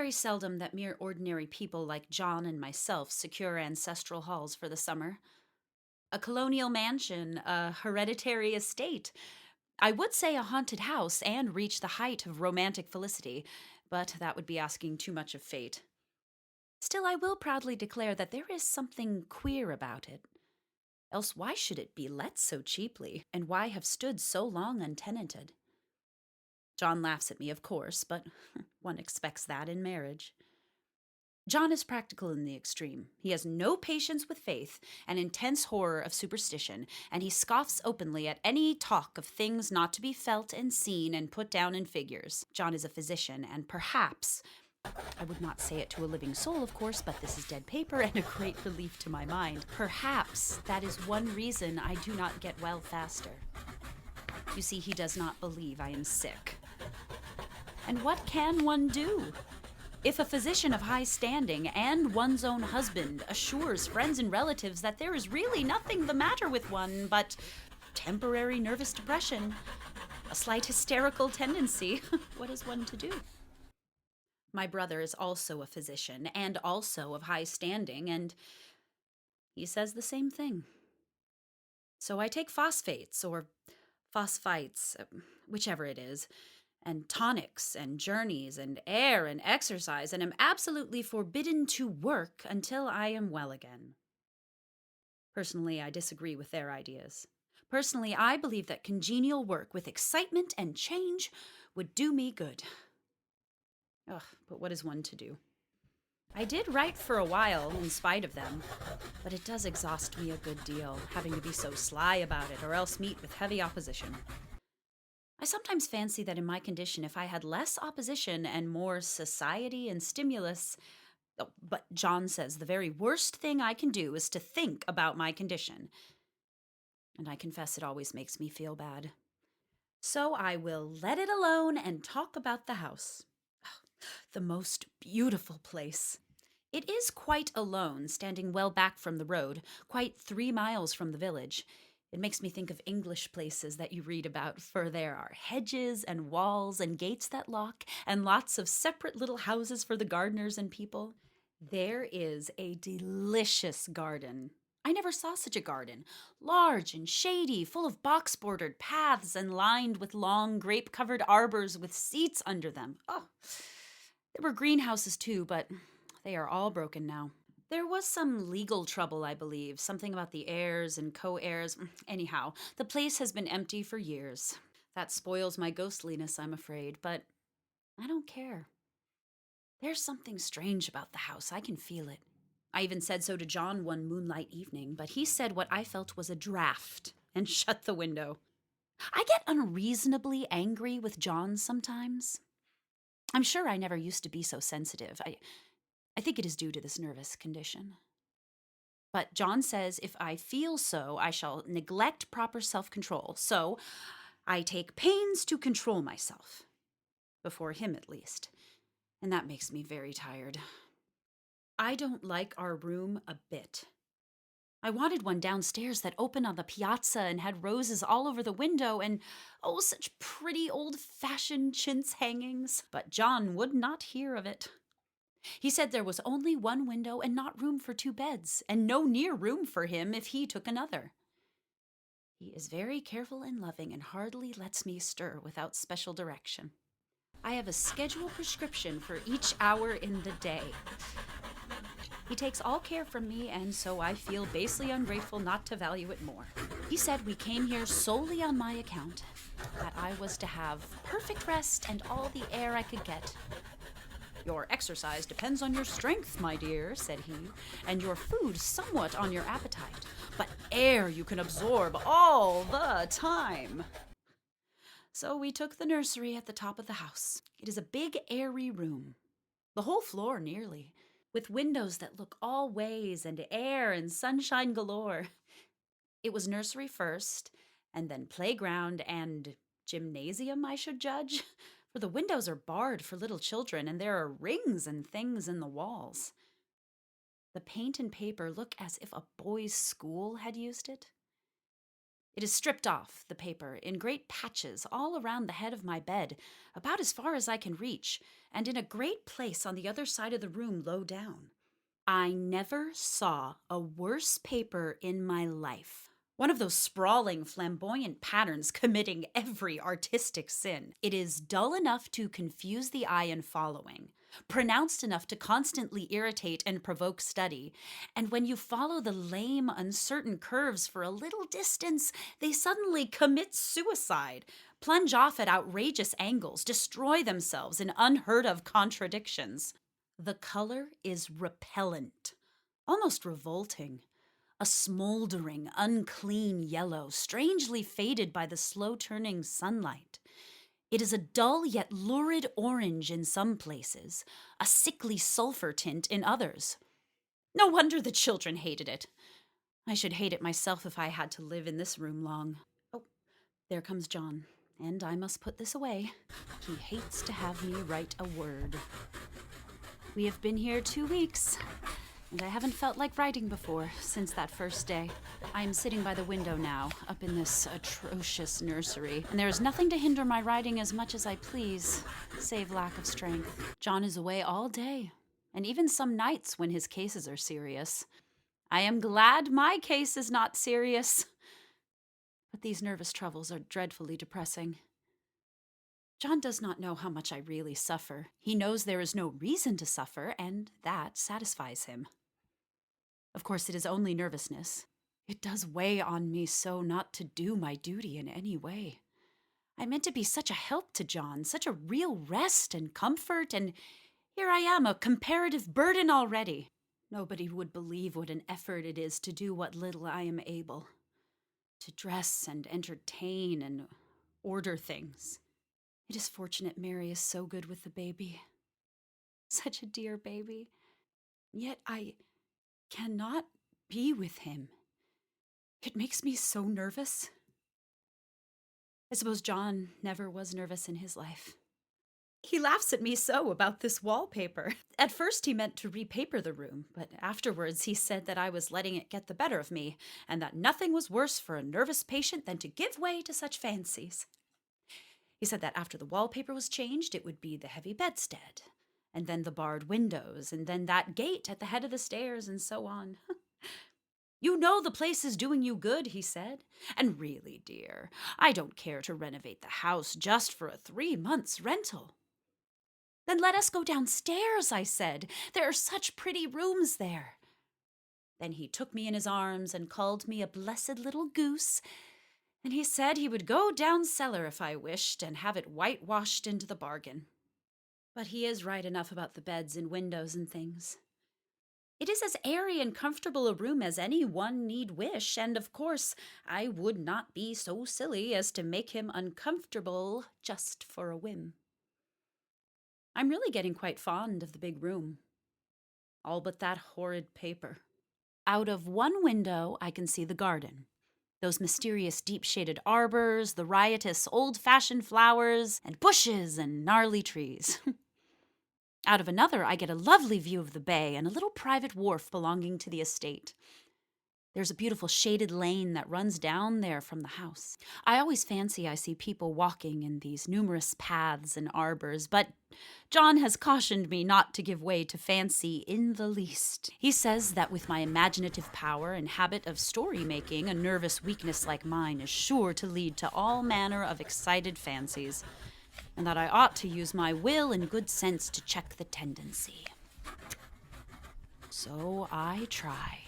very seldom that mere ordinary people like John and myself secure ancestral halls for the summer. A colonial mansion, a hereditary estate. I would say a haunted house and reach the height of romantic felicity, but that would be asking too much of fate. Still, I will proudly declare that there is something queer about it. Else why should it be let so cheaply, and why have stood so long untenanted? John laughs at me, of course, but one expects that in marriage. John is practical in the extreme. He has no patience with faith, an intense horror of superstition, and he scoffs openly at any talk of things not to be felt and seen and put down in figures. John is a physician, and perhaps, I would not say it to a living soul, of course, but this is dead paper and a great relief to my mind. Perhaps that is one reason I do not get well faster. You see, he does not believe I am sick. And what can one do? If a physician of high standing and one's own husband assures friends and relatives that there is really nothing the matter with one but temporary nervous depression, a slight hysterical tendency, what is one to do? My brother is also a physician and also of high standing, and he says the same thing. So I take phosphates or phosphites, whichever it is, and tonics and journeys and air and exercise, and am absolutely forbidden to work until I am well again. Personally, I disagree with their ideas. Personally, I believe that congenial work with excitement and change would do me good. Ugh, but what is one to do? I did write for a while, in spite of them, but it does exhaust me a good deal, having to be so sly about it, or else meet with heavy opposition. I sometimes fancy that in my condition, if I had less opposition and more society and stimulus. Oh, but John says the very worst thing I can do is to think about my condition. And I confess it always makes me feel bad. So I will let it alone and talk about the house. The most beautiful place. It is quite alone, standing well back from the road, quite 3 miles from the village. It makes me think of English places that you read about, for there are hedges and walls and gates that lock, and lots of separate little houses for the gardeners and people. There is a delicious garden. I never saw such a garden. Large and shady, full of box-bordered paths and lined with long grape-covered arbors with seats under them. Oh, there were greenhouses too, but they are all broken now. There was some legal trouble, I believe, something about the heirs and co-heirs. Anyhow, the place has been empty for years. That spoils my ghostliness, I'm afraid, but I don't care. There's something strange about the house. I can feel it. I even said so to John one moonlight evening, but he said what I felt was a draft and shut the window. I get unreasonably angry with John sometimes. I'm sure I never used to be so sensitive. I think it is due to this nervous condition. But John says if I feel so, I shall neglect proper self-control. So I take pains to control myself. Before him, at least. And that makes me very tired. I don't like our room a bit. I wanted one downstairs that opened on the piazza and had roses all over the window and, oh, such pretty old-fashioned chintz hangings. But John would not hear of it. He said there was only one window and not room for 2 beds, and no near room for him if he took another. He is very careful and loving and hardly lets me stir without special direction. I have a scheduled prescription for each hour in the day. He takes all care from me, and so I feel basely ungrateful not to value it more. He said we came here solely on my account, that I was to have perfect rest and all the air I could get. Your exercise depends on your strength, my dear, said he, and your food somewhat on your appetite, but air you can absorb all the time. So we took the nursery at the top of the house. It is a big, airy room, the whole floor nearly, with windows that look all ways and air and sunshine galore. It was nursery first, and then playground and gymnasium, I should judge, for the windows are barred for little children, and there are rings and things in the walls. The paint and paper look as if a boys' school had used it. It is stripped off, the paper, in great patches all around the head of my bed, about as far as I can reach, and in a great place on the other side of the room low down. I never saw a worse paper in my life. One of those sprawling, flamboyant patterns committing every artistic sin. It is dull enough to confuse the eye in following, pronounced enough to constantly irritate and provoke study, and when you follow the lame, uncertain curves for a little distance, they suddenly commit suicide, plunge off at outrageous angles, destroy themselves in unheard-of contradictions. The color is repellent, almost revolting. A smoldering, unclean yellow, strangely faded by the slow-turning sunlight. It is a dull yet lurid orange in some places, a sickly sulfur tint in others. No wonder the children hated it. I should hate it myself if I had to live in this room long. Oh, there comes John, and I must put this away. He hates to have me write a word. We have been here 2 weeks. And I haven't felt like writing before since that first day. I am sitting by the window now, up in this atrocious nursery, and there is nothing to hinder my writing as much as I please, save lack of strength. John is away all day, and even some nights when his cases are serious. I am glad my case is not serious. But these nervous troubles are dreadfully depressing. John does not know how much I really suffer. He knows there is no reason to suffer, and that satisfies him. Of course, it is only nervousness. It does weigh on me so not to do my duty in any way. I meant to be such a help to John, such a real rest and comfort, and here I am, a comparative burden already. Nobody would believe what an effort it is to do what little I am able. To dress and entertain and order things. It is fortunate Mary is so good with the baby. Such a dear baby. Yet I cannot be with him. It makes me so nervous. I suppose John never was nervous in his life. He laughs at me so about this wallpaper. At first he meant to repaper the room, but afterwards he said that I was letting it get the better of me, and that nothing was worse for a nervous patient than to give way to such fancies. He said that after the wallpaper was changed, it would be the heavy bedstead, and then the barred windows, and then that gate at the head of the stairs, and so on. You know the place is doing you good, he said. And really, dear, I don't care to renovate the house just for a 3 months' rental. Then let us go downstairs, I said. There are such pretty rooms there. Then he took me in his arms and called me a blessed little goose, and he said he would go down cellar if I wished and have it whitewashed into the bargain. But he is right enough about the beds and windows and things. It is as airy and comfortable a room as any one need wish, and of course I would not be so silly as to make him uncomfortable just for a whim. I'm really getting quite fond of the big room. All but that horrid paper. Out of one window I can see the garden. Those mysterious deep-shaded arbors, the riotous old-fashioned flowers, and bushes and gnarly trees. Out of another, I get a lovely view of the bay and a little private wharf belonging to the estate. There's a beautiful shaded lane that runs down there from the house. I always fancy I see people walking in these numerous paths and arbors, but John has cautioned me not to give way to fancy in the least. He says that with my imaginative power and habit of story-making, a nervous weakness like mine is sure to lead to all manner of excited fancies, and that I ought to use my will and good sense to check the tendency. So I try.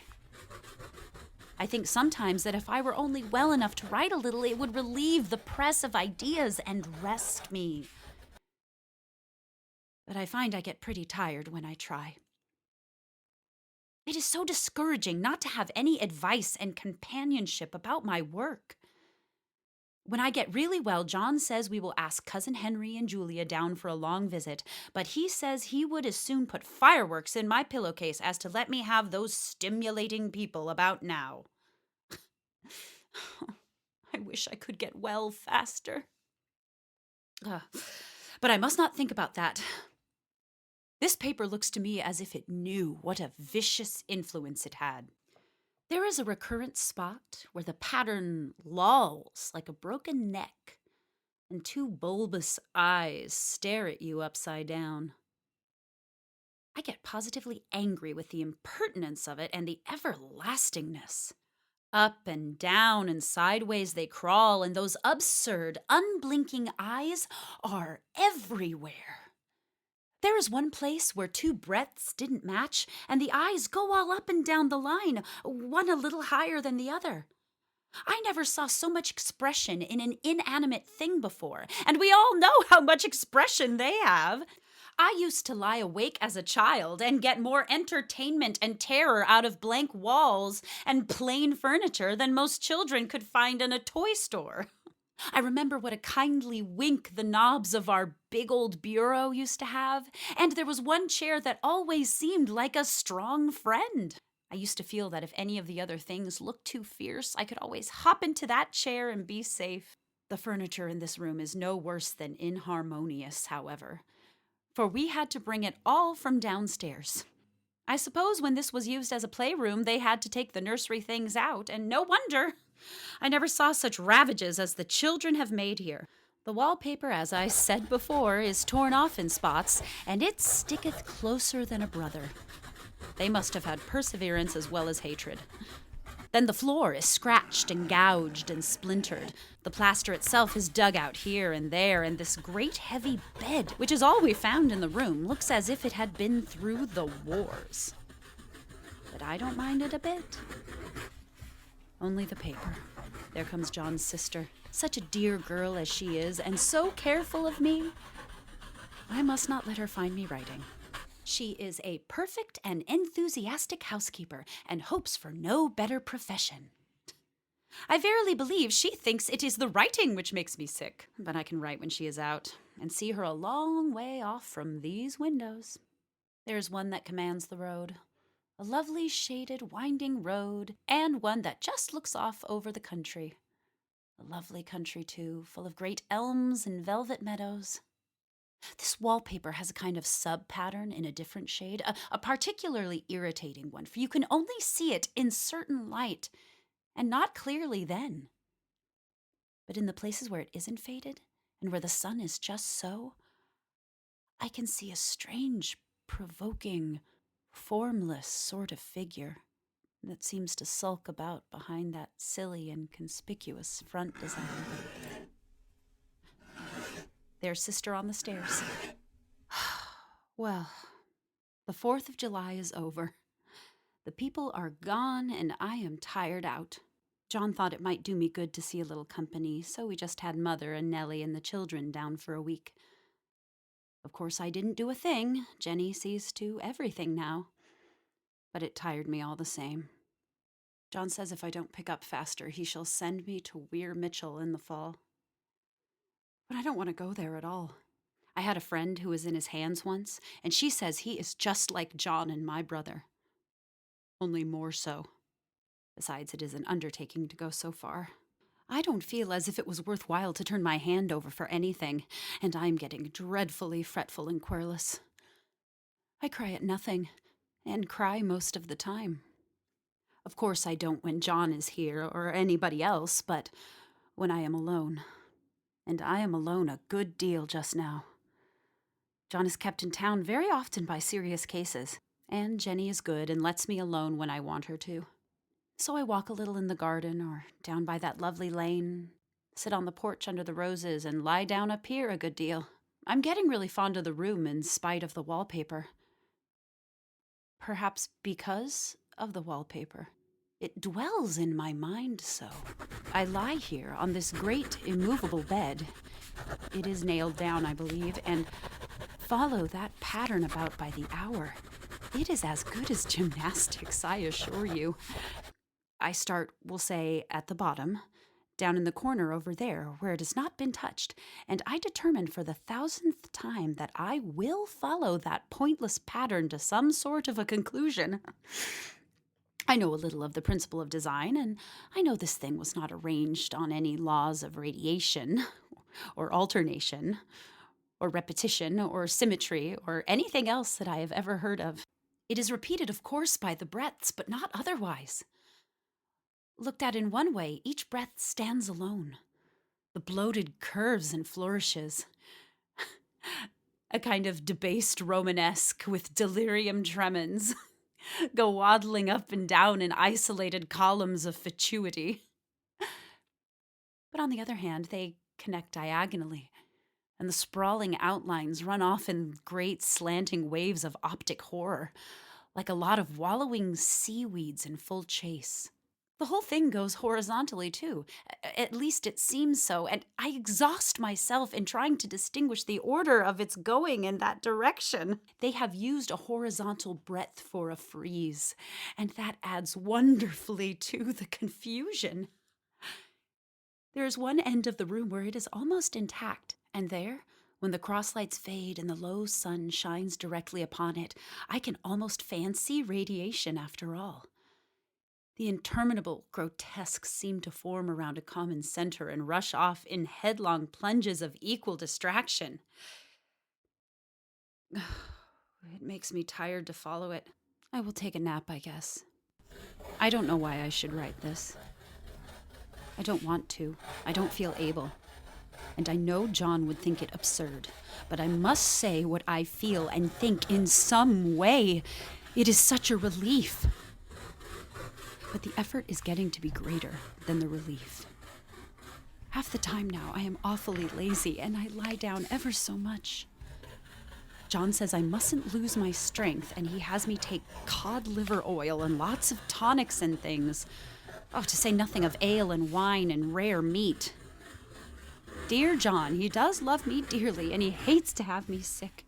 I think sometimes that if I were only well enough to write a little, it would relieve the press of ideas and rest me. But I find I get pretty tired when I try. It is so discouraging not to have any advice and companionship about my work. When I get really well, John says we will ask Cousin Henry and Julia down for a long visit, but he says he would as soon put fireworks in my pillowcase as to let me have those stimulating people about now. I wish I could get well faster. But I must not think about that. This paper looks to me as if it knew what a vicious influence it had. There is a recurrent spot where the pattern lolls like a broken neck, and two bulbous eyes stare at you upside down. I get positively angry with the impertinence of it and the everlastingness. Up and down and sideways they crawl, and those absurd, unblinking eyes are everywhere. There is one place where two breadths didn't match, and the eyes go all up and down the line, one a little higher than the other. I never saw so much expression in an inanimate thing before, and we all know how much expression they have. I used to lie awake as a child and get more entertainment and terror out of blank walls and plain furniture than most children could find in a toy store. I remember what a kindly wink the knobs of our big old bureau used to have, and there was one chair that always seemed like a strong friend. I used to feel that if any of the other things looked too fierce, I could always hop into that chair and be safe. The furniture in this room is no worse than inharmonious, however, for we had to bring it all from downstairs. I suppose when this was used as a playroom, they had to take the nursery things out, and no wonder. I never saw such ravages as the children have made here. The wallpaper, as I said before, is torn off in spots, and it sticketh closer than a brother. They must have had perseverance as well as hatred. Then the floor is scratched and gouged and splintered. The plaster itself is dug out here and there, and this great heavy bed, which is all we found in the room, looks as if it had been through the wars. But I don't mind it a bit. Only the paper. There comes John's sister. Such a dear girl as she is, and so careful of me. I must not let her find me writing. She is a perfect and enthusiastic housekeeper, and hopes for no better profession. I verily believe she thinks it is the writing which makes me sick, but I can write when she is out, and see her a long way off from these windows. There's one that commands the road, a lovely shaded winding road, and one that just looks off over the country. A lovely country, too, full of great elms and velvet meadows. This wallpaper has a kind of sub-pattern in a different shade, a particularly irritating one, for you can only see it in certain light, and not clearly then. But in the places where it isn't faded, and where the sun is just so, I can see a strange, provoking, formless sort of figure that seems to sulk about behind that silly and conspicuous front design. There's Sister on the stairs. Well, the 4th of July is over. The people are gone, and I am tired out. John thought it might do me good to see a little company, so we just had Mother and Nellie and the children down for a week. Of course, I didn't do a thing. Jenny sees to everything now. But it tired me all the same. John says if I don't pick up faster, he shall send me to Weir Mitchell in the fall. But I don't want to go there at all. I had a friend who was in his hands once, and she says he is just like John and my brother. Only more so. Besides, it is an undertaking to go so far. I don't feel as if it was worthwhile to turn my hand over for anything, and I'm getting dreadfully fretful and querulous. I cry at nothing, and cry most of the time. Of course I don't when John is here or anybody else, but when I am alone. And I am alone a good deal just now. John is kept in town very often by serious cases, and Jenny is good and lets me alone when I want her to. So I walk a little in the garden or down by that lovely lane, sit on the porch under the roses, and lie down up here a good deal. I'm getting really fond of the room in spite of the wallpaper. Perhaps because of the wallpaper. It dwells in my mind so. I lie here on this great immovable bed. It is nailed down, I believe, and follow that pattern about by the hour. It is as good as gymnastics, I assure you. I start, we'll say, at the bottom, down in the corner over there, where it has not been touched, and I determine for the 1000th time that I will follow that pointless pattern to some sort of a conclusion. I know a little of the principle of design, and I know this thing was not arranged on any laws of radiation, or alternation, or repetition, or symmetry, or anything else that I have ever heard of. It is repeated, of course, by the breadths, but not otherwise. looked at in one way, each breath stands alone. The bloated curves and flourishes. A kind of debased Romanesque with delirium tremens go waddling up and down in isolated columns of fatuity. But on the other hand, they connect diagonally, and the sprawling outlines run off in great slanting waves of optic horror, like a lot of wallowing seaweeds in full chase. The whole thing goes horizontally, too. At least it seems so, and I exhaust myself in trying to distinguish the order of its going in that direction. They have used a horizontal breadth for a frieze, and that adds wonderfully to the confusion. There is one end of the room where it is almost intact, and there, when the crosslights fade and the low sun shines directly upon it, I can almost fancy radiation after all. The interminable grotesques seem to form around a common center and rush off in headlong plunges of equal distraction. It makes me tired to follow it. I will take a nap, I guess. I don't know why I should write this. I don't want to. I don't feel able. And I know John would think it absurd. But I must say what I feel and think in some way. It is such a relief. But the effort is getting to be greater than the relief. Half the time now, I am awfully lazy, and I lie down ever so much. John says I mustn't lose my strength, and he has me take cod liver oil and lots of tonics and things. Oh, to say nothing of ale and wine and rare meat. Dear John, he does love me dearly, and he hates to have me sick.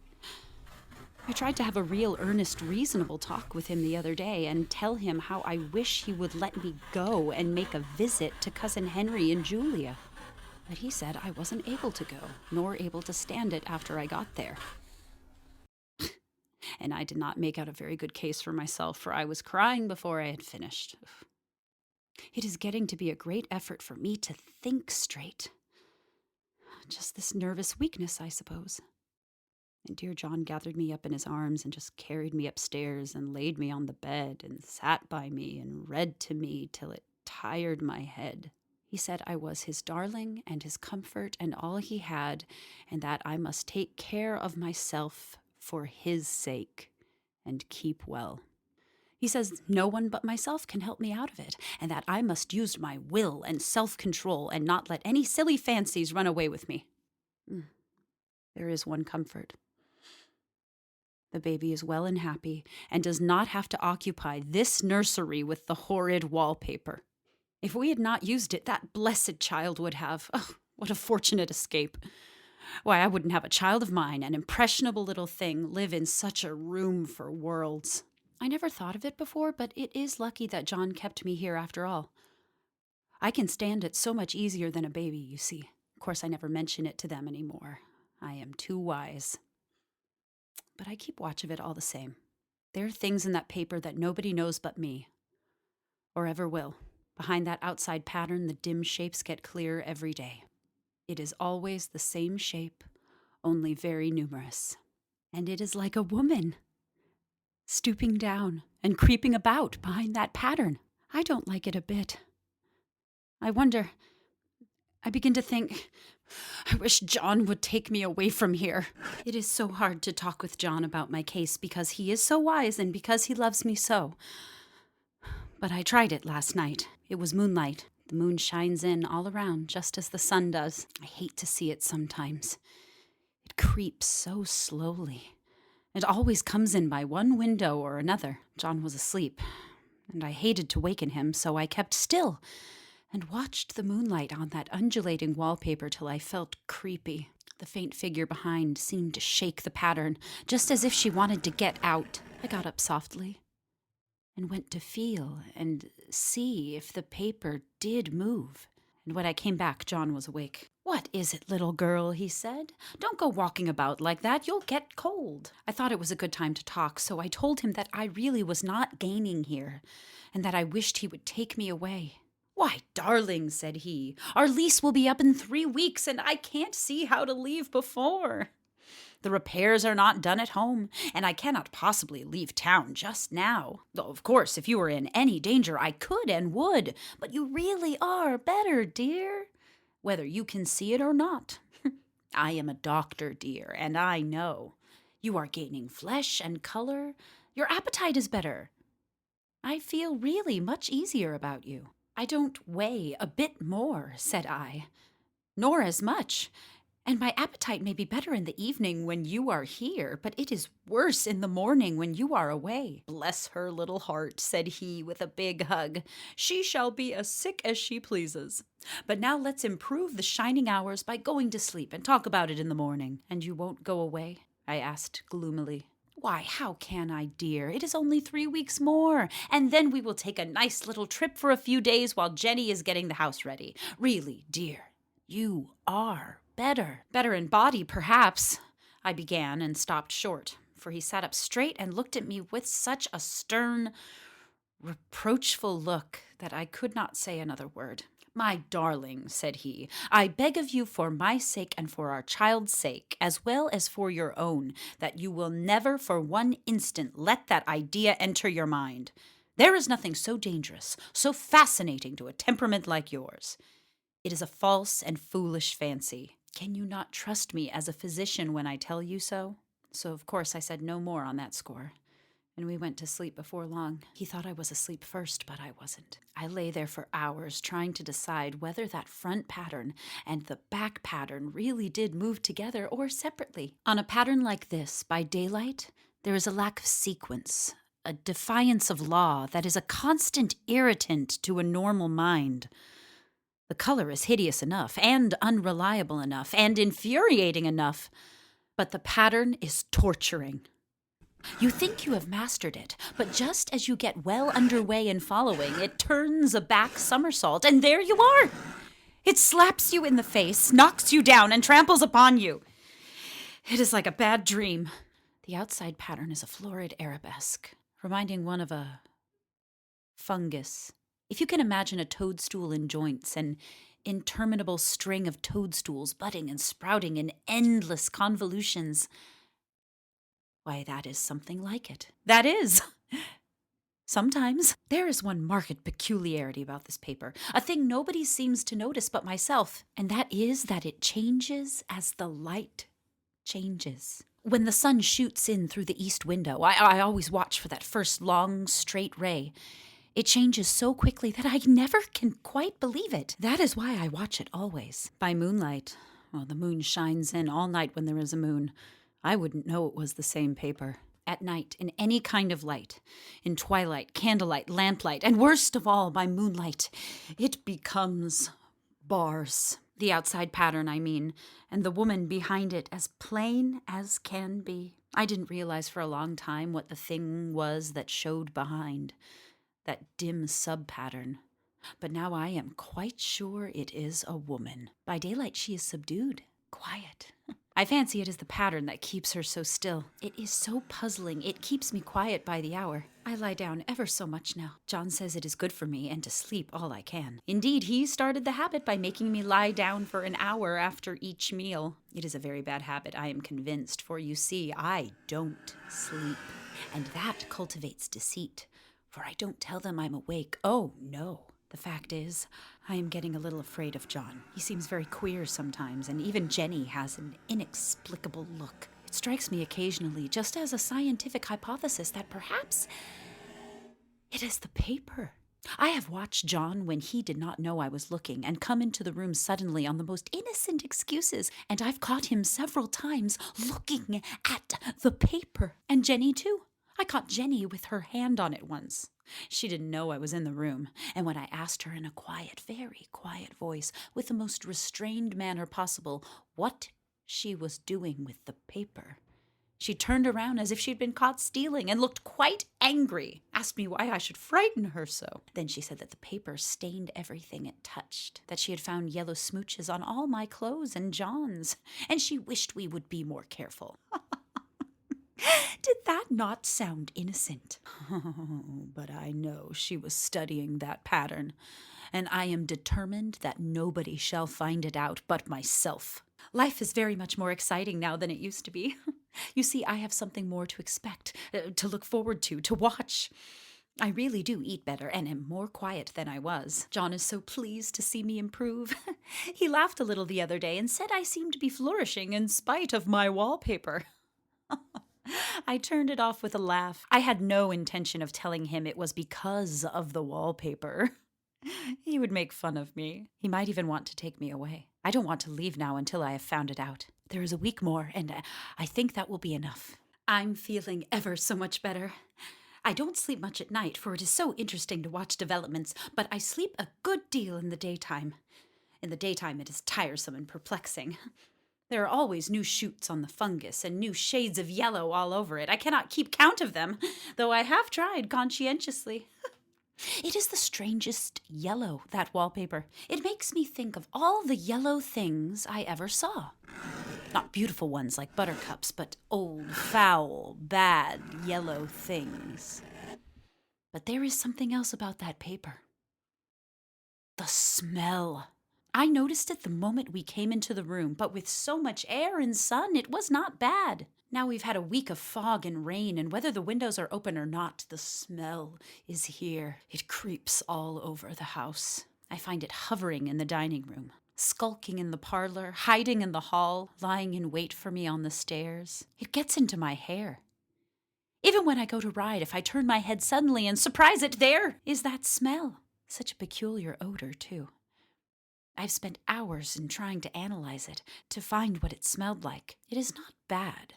I tried to have a real, earnest, reasonable talk with him the other day and tell him how I wish he would let me go and make a visit to Cousin Henry and Julia. But he said I wasn't able to go, nor able to stand it after I got there. And I did not make out a very good case for myself, for I was crying before I had finished. It is getting to be a great effort for me to think straight. Just this nervous weakness, I suppose. And dear John gathered me up in his arms and just carried me upstairs and laid me on the bed and sat by me and read to me till it tired my head. He said I was his darling and his comfort and all he had, and that I must take care of myself for his sake and keep well. He says no one but myself can help me out of it, and that I must use my will and self-control and not let any silly fancies run away with me. There is one comfort. The baby is well and happy, and does not have to occupy this nursery with the horrid wallpaper. If we had not used it, that blessed child would have. Oh, what a fortunate escape. Why, I wouldn't have a child of mine, an impressionable little thing, live in such a room for worlds. I never thought of it before, but it is lucky that John kept me here after all. I can stand it so much easier than a baby, you see. Of course, I never mention it to them anymore. I am too wise. But I keep watch of it all the same. There are things in that paper that nobody knows but me, or ever will. Behind that outside pattern, the dim shapes get clearer every day. It is always the same shape, only very numerous. And it is like a woman, stooping down and creeping about behind that pattern. I don't like it a bit. I begin to think, I wish John would take me away from here. It is so hard to talk with John about my case because he is so wise and because he loves me so. But I tried it last night. It was moonlight. The moon shines in all around just as the sun does. I hate to see it sometimes. It creeps so slowly. It always comes in by one window or another. John was asleep, and I hated to waken him, so I kept still and watched the moonlight on that undulating wallpaper till I felt creepy. The faint figure behind seemed to shake the pattern, just as if she wanted to get out. I got up softly and went to feel and see if the paper did move. And when I came back, John was awake. "What is it, little girl?" he said. "Don't go walking about like that. You'll get cold." I thought it was a good time to talk, so I told him that I really was not gaining here, and that I wished he would take me away. "Why, darling," said he, "our lease will be up in 3 weeks, and I can't see how to leave before." The repairs are not done at home, and I cannot possibly leave town just now. Though, of course, if you were in any danger, I could and would. But you really are better, dear, whether you can see it or not. I am a doctor, dear, and I know. You are gaining flesh and color. Your appetite is better. I feel really much easier about you. I don't weigh a bit more, said I, nor as much. And my appetite may be better in the evening when you are here, but it is worse in the morning when you are away. Bless her little heart, said he with a big hug. She shall be as sick as she pleases. But now let's improve the shining hours by going to sleep and talk about it in the morning. And you won't go away? I asked gloomily. Why, how can I, dear? It is only 3 weeks more, and then we will take a nice little trip for a few days while Jenny is getting the house ready. Really, dear, you are better. Better in body, perhaps, I began and stopped short, for he sat up straight and looked at me with such a stern, reproachful look that I could not say another word. My darling, said he, I beg of you for my sake and for our child's sake, as well as for your own, that you will never for one instant let that idea enter your mind. There is nothing so dangerous, so fascinating to a temperament like yours. It is a false and foolish fancy. Can you not trust me as a physician when I tell you so? So, of course, I said no more on that score, and we went to sleep before long. He thought I was asleep first, but I wasn't. I lay there for hours trying to decide whether that front pattern and the back pattern really did move together or separately. On a pattern like this, by daylight, there is a lack of sequence, a defiance of law that is a constant irritant to a normal mind. The color is hideous enough, and unreliable enough, and infuriating enough, but the pattern is torturing. You think you have mastered it, but just as you get well underway in following, it turns a back somersault, and there you are. It slaps you in the face, knocks you down, and tramples upon you. It is like a bad dream. The outside pattern is a florid arabesque, reminding one of a fungus. If you can imagine a toadstool in joints, an interminable string of toadstools budding and sprouting in endless convolutions, why, that is something like it. That is. Sometimes. There is one marked peculiarity about this paper, a thing nobody seems to notice but myself, and that is that it changes as the light changes. When the sun shoots in through the east window, I always watch for that first long, straight ray. It changes so quickly that I never can quite believe it. That is why I watch it always. By moonlight, well, the moon shines in all night when there is a moon. I wouldn't know it was the same paper. At night, in any kind of light, in twilight, candlelight, lamplight, and worst of all, by moonlight, it becomes bars. The outside pattern, I mean, and the woman behind it as plain as can be. I didn't realize for a long time what the thing was that showed behind, that dim sub-pattern. But now I am quite sure it is a woman. By daylight she is subdued, quiet. I fancy it is the pattern that keeps her so still. It is so puzzling. It keeps me quiet by the hour. I lie down ever so much now. John says it is good for me and to sleep all I can. Indeed, he started the habit by making me lie down for an hour after each meal. It is a very bad habit, I am convinced, for you see, I don't sleep. And that cultivates deceit, for I don't tell them I'm awake. Oh, no. The fact is, I am getting a little afraid of John. He seems very queer sometimes, and even Jenny has an inexplicable look. It strikes me occasionally, just as a scientific hypothesis, that perhaps it is the paper. I have watched John when he did not know I was looking and come into the room suddenly on the most innocent excuses, and I've caught him several times looking at the paper. And Jenny, too. I caught Jenny with her hand on it once. She didn't know I was in the room, and when I asked her in a quiet, very quiet voice, with the most restrained manner possible, what she was doing with the paper, she turned around as if she'd been caught stealing and looked quite angry, asked me why I should frighten her so. Then she said that the paper stained everything it touched, that she had found yellow smooches on all my clothes and John's, and she wished we would be more careful. Did that not sound innocent? Oh, but I know she was studying that pattern, and I am determined that nobody shall find it out but myself. Life is very much more exciting now than it used to be. You see, I have something more to expect, to look forward to watch. I really do eat better and am more quiet than I was. John is so pleased to see me improve. He laughed a little the other day and said I seemed to be flourishing in spite of my wallpaper. I turned it off with a laugh. I had no intention of telling him it was because of the wallpaper. He would make fun of me. He might even want to take me away. I don't want to leave now until I have found it out. There is a week more, and I think that will be enough. I'm feeling ever so much better. I don't sleep much at night, for it is so interesting to watch developments, but I sleep a good deal in the daytime. In the daytime, it is tiresome and perplexing. There are always new shoots on the fungus and new shades of yellow all over it. I cannot keep count of them, though I have tried conscientiously. It is the strangest yellow, that wallpaper. It makes me think of all the yellow things I ever saw. Not beautiful ones like buttercups, but old, foul, bad, yellow things. But there is something else about that paper. The smell. I noticed it the moment we came into the room, but with so much air and sun, it was not bad. Now we've had a week of fog and rain, and whether the windows are open or not, the smell is here. It creeps all over the house. I find it hovering in the dining room, skulking in the parlor, hiding in the hall, lying in wait for me on the stairs. It gets into my hair. Even when I go to ride, if I turn my head suddenly and surprise it, there is that smell. Such a peculiar odor, too. I've spent hours in trying to analyze it, to find what it smelled like. It is not bad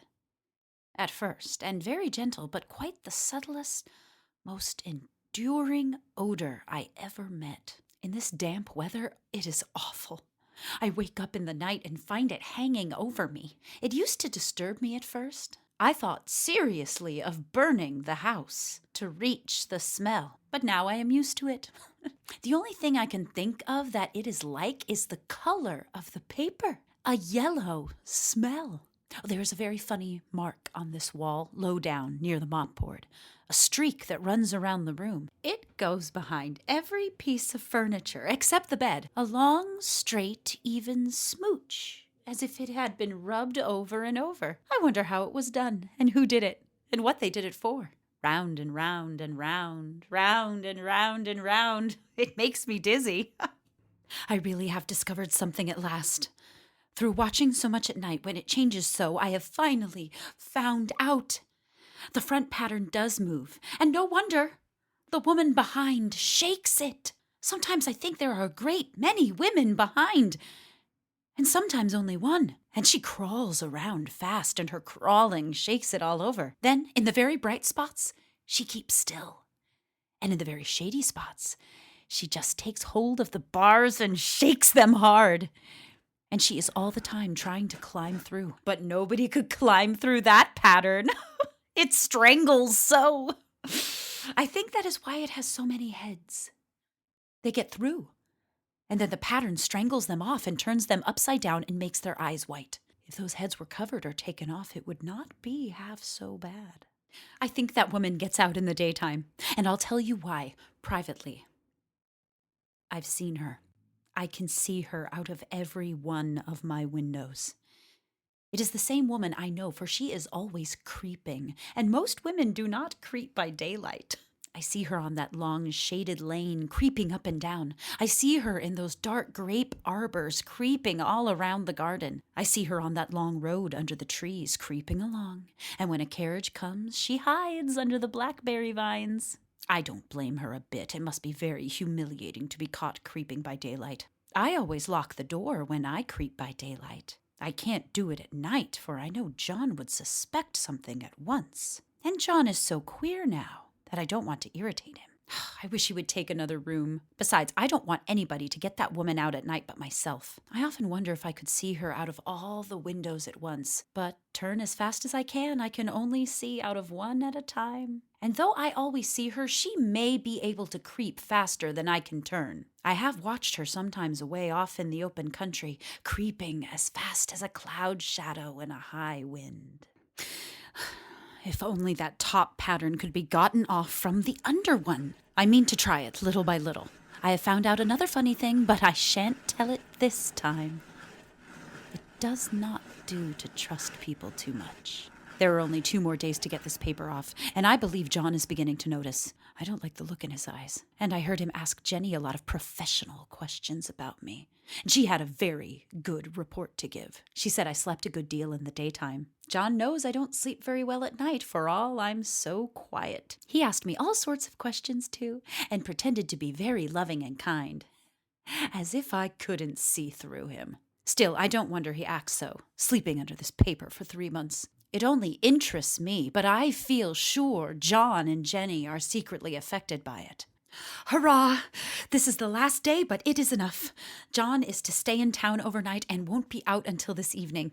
at first, and very gentle, but quite the subtlest, most enduring odor I ever met. In this damp weather, it is awful. I wake up in the night and find it hanging over me. It used to disturb me at first. I thought seriously of burning the house to reach the smell, but now I am used to it. The only thing I can think of that it is like is the color of the paper. A yellow smell. There is a very funny mark on this wall, low down near the mopboard. A streak that runs around the room. It goes behind every piece of furniture, except the bed. A long, straight, even smooch, as if it had been rubbed over and over. I wonder how it was done, and who did it, and what they did it for. Round and round and round, round and round and round. It makes me dizzy. I really have discovered something at last. Through watching so much at night, when it changes so, I have finally found out. The front pattern does move, and no wonder. The woman behind shakes it. Sometimes I think there are a great many women behind, and sometimes only one. And she crawls around fast, and her crawling shakes it all over. Then, in the very bright spots, she keeps still. And in the very shady spots, she just takes hold of the bars and shakes them hard. And she is all the time trying to climb through. But nobody could climb through that pattern. It strangles so. I think that is why it has so many heads. They get through. And then the pattern strangles them off and turns them upside down and makes their eyes white. If those heads were covered or taken off, it would not be half so bad. I think that woman gets out in the daytime, and I'll tell you why, privately. I've seen her. I can see her out of every one of my windows. It is the same woman I know, for she is always creeping, and most women do not creep by daylight. I see her on that long shaded lane, creeping up and down. I see her in those dark grape arbors, creeping all around the garden. I see her on that long road under the trees, creeping along. And when a carriage comes, she hides under the blackberry vines. I don't blame her a bit. It must be very humiliating to be caught creeping by daylight. I always lock the door when I creep by daylight. I can't do it at night, for I know John would suspect something at once. And John is so queer now that I don't want to irritate him. I wish he would take another room. Besides, I don't want anybody to get that woman out at night but myself. I often wonder if I could see her out of all the windows at once. But turn as fast as I can only see out of one at a time. And though I always see her, she may be able to creep faster than I can turn. I have watched her sometimes away off in the open country, creeping as fast as a cloud shadow in a high wind. If only that top pattern could be gotten off from the under one. I mean to try it little by little. I have found out another funny thing, but I shan't tell it this time. It does not do to trust people too much. There are only 2 more days to get this paper off, and I believe John is beginning to notice. I don't like the look in his eyes. And I heard him ask Jenny a lot of professional questions about me. She had a very good report to give. She said I slept a good deal in the daytime. John knows I don't sleep very well at night, for all I'm so quiet. He asked me all sorts of questions, too, and pretended to be very loving and kind. As if I couldn't see through him. Still, I don't wonder he acts so, sleeping under this paper for 3 months. It only interests me, but I feel sure John and Jenny are secretly affected by it. Hurrah! This is the last day, but it is enough. John is to stay in town overnight and won't be out until this evening.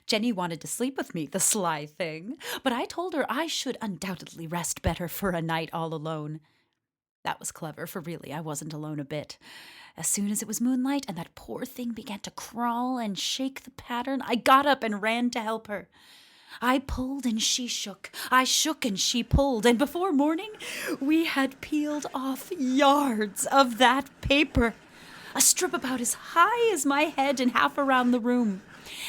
Jenny wanted to sleep with me, the sly thing, but I told her I should undoubtedly rest better for a night all alone. That was clever, for really I wasn't alone a bit. As soon as it was moonlight and that poor thing began to crawl and shake the pattern, I got up and ran to help her. I pulled and she shook. I shook and she pulled. And before morning, we had peeled off yards of that paper. A strip about as high as my head and half around the room.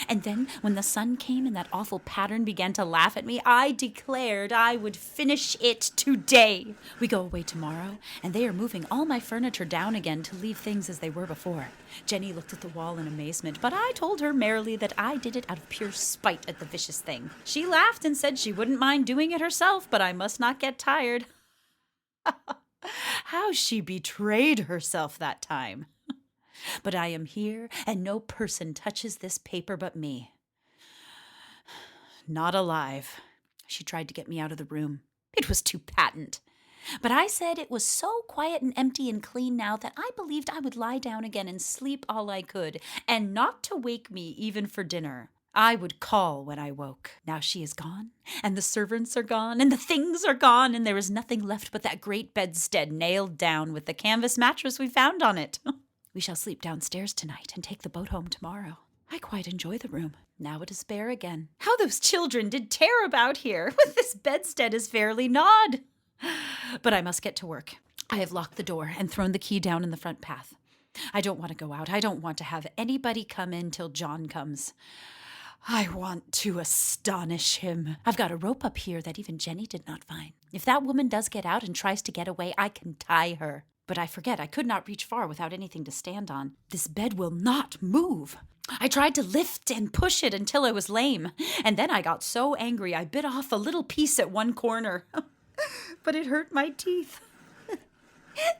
And then, when the sun came and that awful pattern began to laugh at me, I declared I would finish it today. We go away tomorrow, and they are moving all my furniture down again to leave things as they were before. Jenny looked at the wall in amazement, but I told her merrily that I did it out of pure spite at the vicious thing. She laughed and said she wouldn't mind doing it herself, but I must not get tired. How she betrayed herself that time. But I am here, and no person touches this paper but me. Not alive. She tried to get me out of the room. It was too patent. But I said it was so quiet and empty and clean now that I believed I would lie down again and sleep all I could, and not to wake me even for dinner. I would call when I woke. Now she is gone, and the servants are gone, and the things are gone, and there is nothing left but that great bedstead nailed down with the canvas mattress we found on it. We shall sleep downstairs tonight and take the boat home tomorrow. I quite enjoy the room. Now it is bare again. How those children did tear about here, with this bedstead is fairly gnawed. But I must get to work. I have locked the door and thrown the key down in the front path. I don't want to go out. I don't want to have anybody come in till John comes. I want to astonish him. I've got a rope up here that even Jenny did not find. If that woman does get out and tries to get away, I can tie her. But I forget, I could not reach far without anything to stand on. This bed will not move. I tried to lift and push it until I was lame, and then I got so angry I bit off a little piece at one corner. But it hurt my teeth.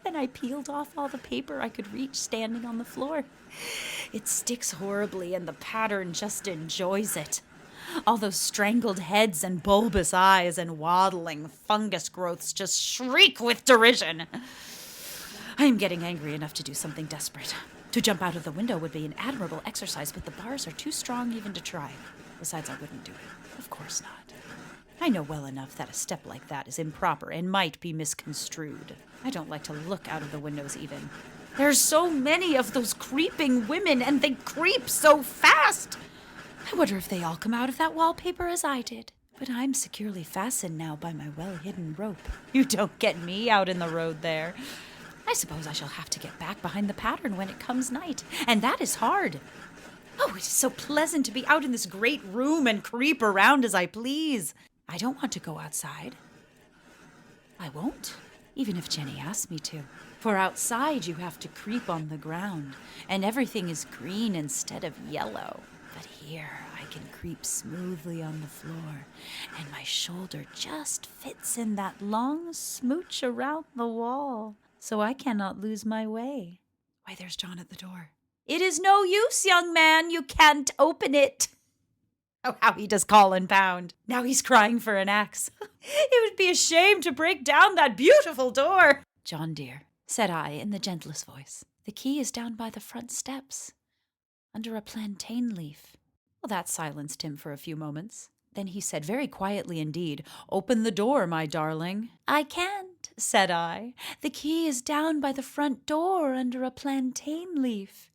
Then I peeled off all the paper I could reach standing on the floor. It sticks horribly, and the pattern just enjoys it. All those strangled heads and bulbous eyes and waddling fungus growths just shriek with derision. I am getting angry enough to do something desperate. To jump out of the window would be an admirable exercise, but the bars are too strong even to try. Besides, I wouldn't do it. Of course not. I know well enough that a step like that is improper and might be misconstrued. I don't like to look out of the windows even. There's so many of those creeping women, and they creep so fast. I wonder if they all come out of that wallpaper as I did. But I'm securely fastened now by my well-hidden rope. You don't get me out in the road there. I suppose I shall have to get back behind the pattern when it comes night, and that is hard. Oh, it is so pleasant to be out in this great room and creep around as I please. I don't want to go outside. I won't, even if Jenny asks me to. For outside you have to creep on the ground, and everything is green instead of yellow. But here I can creep smoothly on the floor, and my shoulder just fits in that long smooch around the wall, so I cannot lose my way. Why, there's John at the door. It is no use, young man, you can't open it. Oh, how he does call and pound. Now he's crying for an axe. It would be a shame to break down that beautiful door. John, dear, said I in the gentlest voice, the key is down by the front steps, under a plantain leaf. Well, that silenced him for a few moments. Then he said very quietly indeed, "Open the door, my darling." "I can't," said I. "The key is down by the front door under a plantain leaf."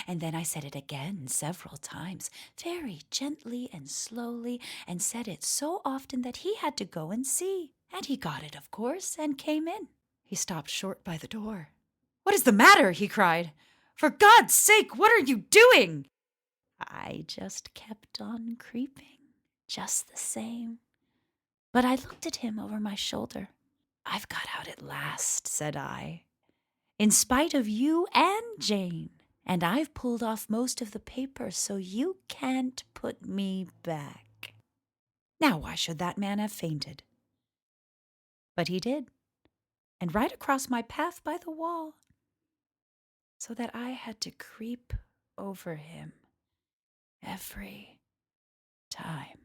And then I said it again several times, very gently and slowly, and said it so often that he had to go and see. And he got it, of course, and came in. He stopped short by the door. "What is the matter?" he cried. "For God's sake, what are you doing?" I just kept on creeping, just the same. But I looked at him over my shoulder. "I've got out at last," said I, "in spite of you and Jane, and I've pulled off most of the paper, so you can't put me back." Now why should that man have fainted? But he did, and right across my path by the wall, so that I had to creep over him every time.